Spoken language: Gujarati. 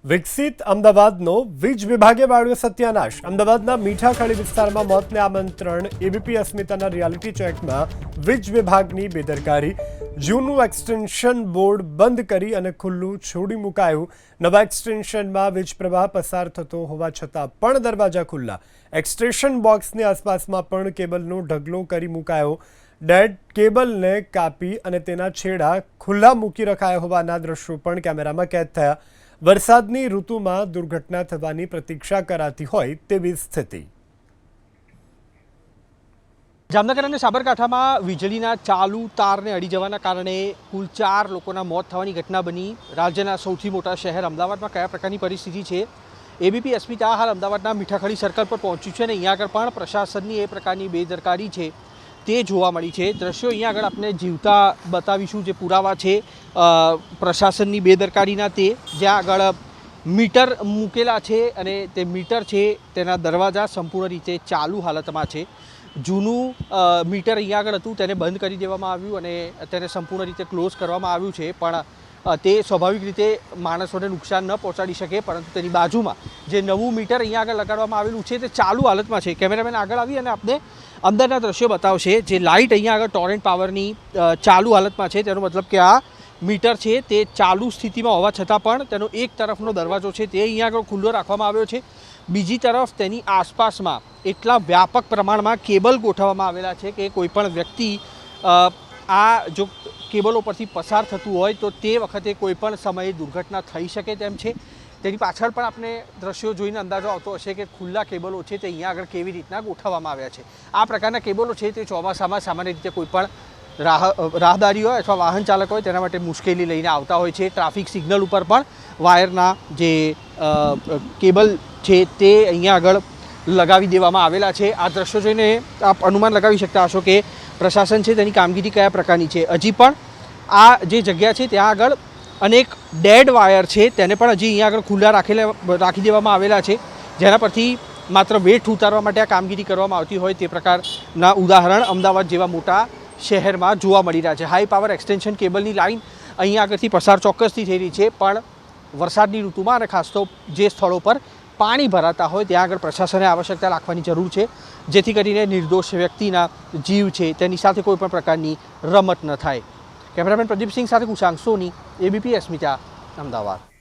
વિકસિત અમદાવાદનો વીજ વિભાગે વાળ્યો સત્યાનાશ। અમદાવાદના મીઠાખડી વિસ્તારમાં મોતને આમંત્રણ। એબીપી અસ્મિતાના રિયાલિટી ચેકમાં વીજ વિભાગની બેદરકારી। જૂનું એક્સટેન્શન બોર્ડ બંધ કરી અને ખુલ્લું છોડી મુકાયું। નવા એક્સટેન્શનમાં વીજ પ્રવાહ પસાર થતો હોવા છતાં પણ દરવાજા ખુલ્લા। એક્સટેન્શન બોક્સની આસપાસમાં પણ કેબલનો ઢગલો કરી મુકાયો। ડેડ કેબલને કાપી અને તેના છેડા ખુલ્લા મૂકી રખાયા હોવાના દ્રશ્યો પણ કેમેરામાં કેદ થયા। વરસાદની ઋતુમાં દુર્ઘટના થવાની પ્રતીક્ષા કરાતી હોય તેવી સ્થિતિ। જામનગર અને સાબરકાંઠામાં વીજળીના ચાલુ તારને અડી જવાના કારણે કુલ 4 લોકોના મોત થવાની ઘટના બની। રાજ્યના સૌથી મોટા શહેર અમદાવાદમાં કયા પ્રકારની પરિસ્થિતિ છે? એબીપી અસ્મિતા હાલ અમદાવાદના મીઠાખડી સર્કલ પર પહોંચ્યું છે અને અહીંયા આગળ પણ પ્રશાસનની એ પ્રકારની બેદરકારી છે તે જોવા મળી છે। દ્રશ્યો અહીંયા આગળ આપણે જીવતા બતાવીશું, જે પુરાવા છે પ્રશાસનની બેદરકારીના, તે જ્યાં આગળ મીટર મૂકેલા છે અને તે મીટર છે તેના દરવાજા સંપૂર્ણ રીતે ચાલુ હાલતમાં છે। જૂનું મીટર અહીંયા આગળ હતું તેને બંધ કરી દેવામાં આવ્યું અને તેને સંપૂર્ણ રીતે ક્લોઝ કરવામાં આવ્યું છે, પણ તે સ્વાભાવિક રીતે માણસોને નુકસાન ન પહોંચાડી શકે, પરંતુ તેની બાજુમાં જે નવું મીટર અહીંયા આગળ લગાડવામાં આવેલું છે તે ચાલુ હાલતમાં છે। કેમેરામેન આગળ આવી અને આપણે અંદરના દ્રશ્યો બતાવશે। જે લાઇટ અહીંયા આગળ ટોરેન્ટ પાવરની ચાલુ હાલતમાં છે, તેનો મતલબ કે આ મીટર છે તે ચાલુ સ્થિતિમાં હોવા છતાં પણ તેનો એક તરફનો દરવાજો છે તે અહીંયા આગળ ખુલ્લો રાખવામાં આવ્યો છે। બીજી તરફ તેની આસપાસમાં એટલા વ્યાપક પ્રમાણમાં કેબલ ગોઠવવામાં આવેલા છે કે કોઈપણ વ્યક્તિ આ જો કેબલો પરથી પસાર થતું હોય તો તે વખતે કોઈપણ સમયે દુર્ઘટના થઈ શકે તેમ છે। તેની પાછળ પણ આપણે દ્રશ્યો જોઈને અંદાજો આવતો હશે કે ખુલ્લા કેબલો છે તે અહીંયા આગળ કેવી રીતના ગોઠવવામાં આવ્યા છે। આ પ્રકારના કેબલો છે તે ચોમાસામાં સામાન્ય રીતે કોઈપણ રાહદારી હોય અથવા વાહન ચાલક હોય તેના માટે મુશ્કેલી લઈને આવતા હોય છે। ટ્રાફિક સિગ્નલ ઉપર પણ વાયરના જે કેબલ છે તે અહીંયા આગળ લગાવી દેવામાં આવેલા છે। આ દ્રશ્યો જોઈને આપ અનુમાન લગાવી શકતા હશો કે પ્રશાસન છે તેની કામગીરી કયા પ્રકારની છે। હજી પણ આ જે જગ્યા છે ત્યાં આગળ અનેક ડેડ વાયર છે તેને પણ હજી અહીંયા આગળ ખુલ્લા રાખી દેવામાં આવેલા છે, જેના પરથી માત્ર વેઠ ઉતારવા માટે આ કામગીરી કરવામાં આવતી હોય તે પ્રકારના ઉદાહરણ અમદાવાદ જેવા મોટા શહેરમાં જોવા મળી રહ્યા છે। હાઈ પાવર એક્સટેન્શન કેબલની લાઇન અહીંયા આગળથી પસાર ચોક્કસથી થઈ રહી છે, પણ વરસાદની ઋતુમાં અને ખાસ તો જે સ્થળો પર પાણી ભરાતા હોય ત્યાં આગળ પ્રશાસને આવશ્યકતા રાખવાની જરૂર છે, જેથી કરીને નિર્દોષ વ્યક્તિના જીવ છે તેની સાથે કોઈ પણ પ્રકારની રમત ન થાય। કેમેરામેન પ્રદીપસિંહ સાથે કુશાંક સોની, એબીપી અસ્મિતા, અમદાવાદ।